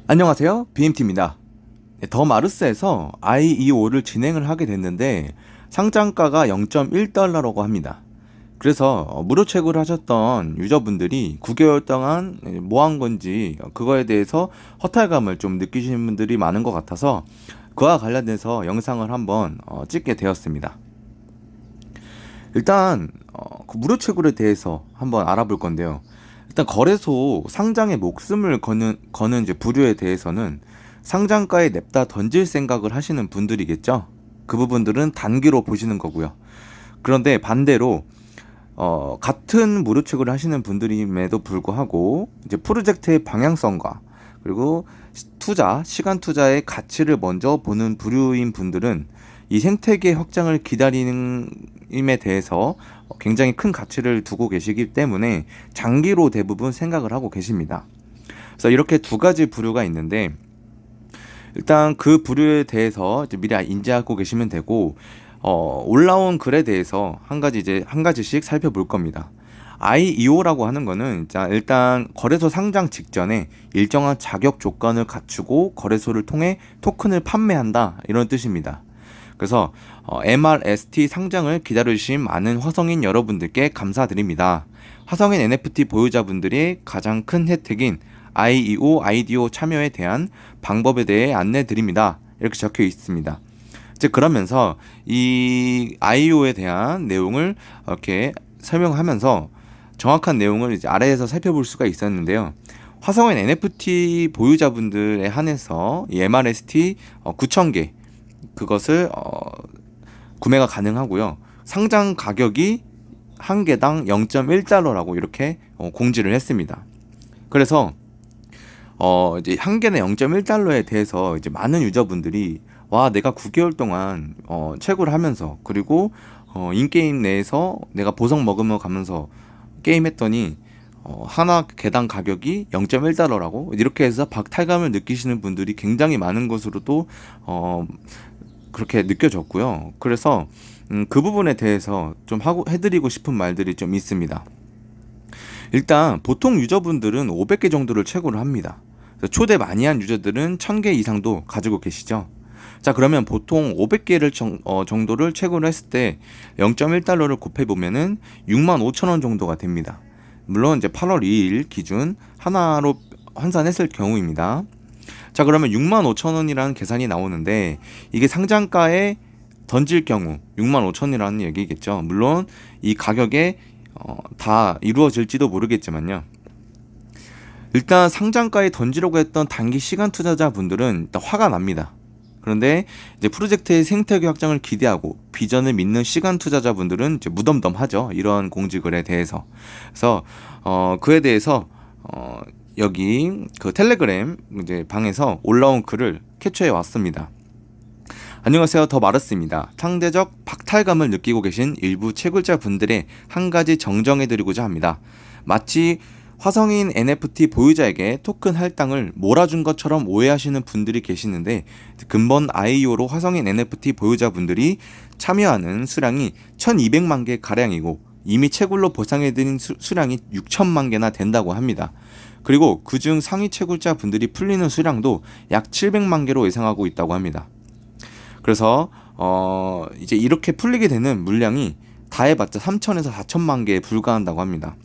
안녕하세요. BMT입니다. 더 마르스에서 IEO를 진행을 하게 됐는데 상장가가 0.1달러라고 합니다. 그래서 무료 채굴을 하셨던 유저분들이 9개월 동안 뭐 한 건지 그거에 대해서 허탈감을 좀 느끼시는 분들이 많은 것 같아서 그와 관련해서 영상을 한번 찍게 되었습니다. 일단 그 무료 채굴에 대해서 한번 알아볼 건데요. 일단 거래소 상장에 목숨을 거는 이제 부류에 대해서는 상장가에 냅다 던질 생각을 하시는 분들이겠죠. 그 부분들은 단기로 보시는 거고요. 그런데 반대로 같은 무료 채굴을 하시는 분들임에도 불구하고 이제 프로젝트의 방향성과 그리고 시간 투자의 가치를 먼저 보는 부류인 분들은 이 생태계 확장을 기다리는 임에 대해서 굉장히 큰 가치를 두고 계시기 때문에 장기로 대부분 생각을 하고 계십니다. 그래서 이렇게 두 가지 부류가 있는데 일단 그 부류에 대해서 이제 미리 인지하고 계시면 되고 올라온 글에 대해서 한 가지씩 살펴볼 겁니다. IEO라고 하는 거는 일단 거래소 상장 직전에 일정한 자격 조건을 갖추고 거래소를 통해 토큰을 판매한다 이런 뜻입니다. 그래서 MRST 상장을 기다려주신 많은 화성인 여러분들께 감사드립니다. 화성인 NFT 보유자분들의 가장 큰 혜택인 IEO, IDO 참여에 대한 방법에 대해 안내 드립니다. 이렇게 적혀 있습니다. 이제 그러면서 이 IEO에 대한 내용을 이렇게 설명하면서 정확한 내용을 이제 아래에서 살펴볼 수가 있었는데요. 화성인 NFT 보유자분들에 한해서 이 MRST 9,000개 그것을 구매가 가능하고요. 상장 가격이 한 개당 0.1달러라고 이렇게 공지를 했습니다. 그래서 이제 한 개당 0.1달러에 대해서 이제 많은 유저분들이 와 내가 9개월 동안 채굴을 하면서 그리고 인게임 내에서 내가 보석 먹으며 가면서 게임했더니 하나 개당 가격이 0.1달러라고 이렇게 해서 박탈감을 느끼시는 분들이 굉장히 많은 것으로도 그렇게 느껴졌고요. 그래서 그 부분에 대해서 좀 해드리고 싶은 말들이 좀 있습니다. 일단 보통 유저분들은 500개 정도를 채굴을 합니다. 초대 많이 한 유저들은 1000개 이상도 가지고 계시죠. 자 그러면 보통 500개를 정도를 채굴을 했을 때 0.1달러를 곱해보면은 65,000원 정도가 됩니다. 물론 이제 8월 2일 기준 하나로 환산했을 경우입니다. 자 그러면 65,000원이라는 계산이 나오는데 이게 상장가에 던질 경우 65,000원이라는 얘기겠죠. 물론 이 가격에 다 이루어질지도 모르겠지만요. 일단 상장가에 던지려고 했던 단기 시간 투자자분들은 일단 화가 납니다. 그런데 이제 프로젝트의 생태계 확장을 기대하고 비전을 믿는 시간 투자자분들은 이제 무덤덤하죠. 이런 공지글에 대해서. 그래서 그에 대해서 여기 그 텔레그램 이제 방에서 올라온 글을 캡처해 왔습니다. 안녕하세요. 더 마르스입니다. 상대적 박탈감을 느끼고 계신 일부 채굴자 분들의 한 가지 정정해 드리고자 합니다. 마치 화성인 NFT 보유자에게 토큰 할당을 몰아준 것처럼 오해하시는 분들이 계시는데 근본 IEO로 화성인 NFT 보유자분들이 참여하는 수량이 1200만 개 가량이고 이미 채굴로 보상해드린 수량이 6천만 개나 된다고 합니다. 그리고 그중 상위 채굴자 분들이 풀리는 수량도 약 700만 개로 예상하고 있다고 합니다. 그래서 이제 이렇게 풀리게 되는 물량이 다 해봤자 3천에서 4천만 개에 불과한다고 합니다.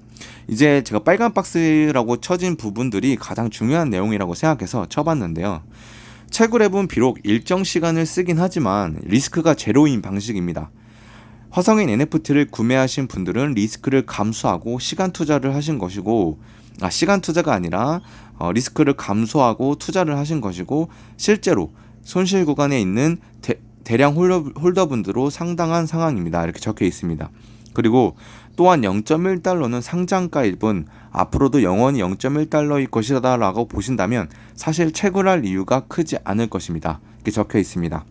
이제 제가 빨간 박스라고 쳐진 부분들이 가장 중요한 내용이라고 생각해서 쳐봤는데요. 채굴 앱은 비록 일정 시간을 쓰긴 하지만 리스크가 제로인 방식입니다. 화성인 NFT를 구매하신 분들은 리스크를 감수하고 시간 투자를 하신 것이고 시간 투자가 아니라 리스크를 감수하고 투자를 하신 것이고 실제로 손실 구간에 있는 대량 홀더분들로 상당한 상황입니다. 이렇게 적혀 있습니다. 그리고 또한 0.1달러는 상장가일 뿐 앞으로도 영원히 0.1달러일 것이다 라고 보신다면 사실 채굴할 이유가 크지 않을 것입니다. 이렇게 적혀 있습니다.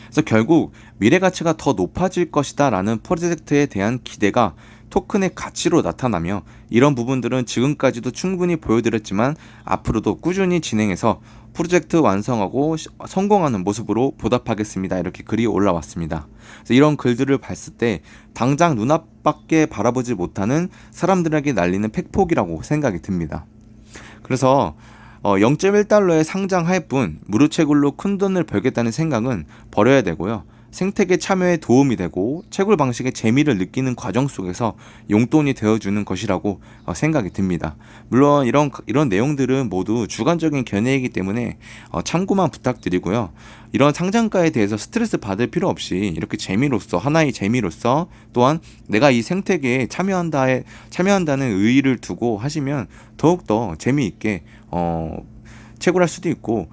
그래서 결국 미래 가치가 더 높아질 것이다 라는 프로젝트에 대한 기대가 토큰의 가치로 나타나며 이런 부분들은 지금까지도 충분히 보여드렸지만 앞으로도 꾸준히 진행해서 프로젝트 완성하고 성공하는 모습으로 보답하겠습니다. 이렇게 글이 올라왔습니다. 그래서 이런 글들을 봤을 때 당장 눈앞밖에 바라보지 못하는 사람들에게 날리는 팩폭이라고 생각이 듭니다. 그래서 $0.1에 상장할 뿐 무료채굴로 큰돈을 벌겠다는 생각은 버려야 되고요. 생태계 참여에 도움이 되고 채굴 방식의 재미를 느끼는 과정 속에서 용돈이 되어주는 것이라고 생각이 듭니다. 물론 이런 내용들은 모두 주관적인 견해이기 때문에 참고만 부탁드리고요. 이런 상장가에 대해서 스트레스 받을 필요 없이 이렇게 재미로서, 하나의 재미로서, 또한 내가 이 생태계에 참여한다는 의의를 두고 하시면 더욱더 재미있게 채굴할 수도 있고,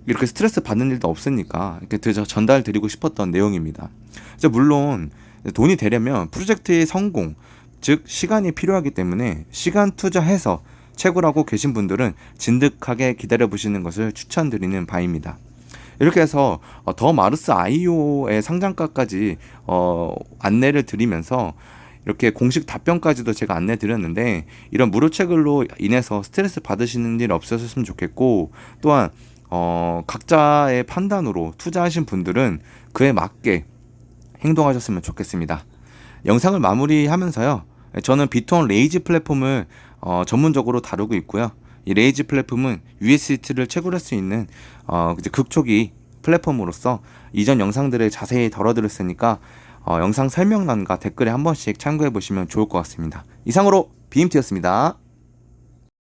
이렇게 스트레스 받는 일도 없으니까 이렇게 전달 드리고 싶었던 내용입니다. 물론 돈이 되려면 프로젝트의 성공, 즉 시간이 필요하기 때문에 시간 투자해서 채굴하고 계신 분들은 진득하게 기다려 보시는 것을 추천드리는 바입니다. 이렇게 해서 더 마르스 IO의 상장가까지 안내를 드리면서 이렇게 공식 답변까지도 제가 안내 드렸는데, 이런 무료채굴로 인해서 스트레스 받으시는 일 없으셨으면 좋겠고, 또한 각자의 판단으로 투자하신 분들은 그에 맞게 행동하셨으면 좋겠습니다. 영상을 마무리하면서요, 저는 비트온 레이지 플랫폼을 전문적으로 다루고 있고요. 이 레이지 플랫폼은 USDT를 채굴할 수 있는 이제 극초기 플랫폼으로서 이전 영상들을 자세히 다뤄드렸으니까 영상 설명란과 댓글에 한 번씩 참고해 보시면 좋을 것 같습니다. 이상으로 BMT였습니다.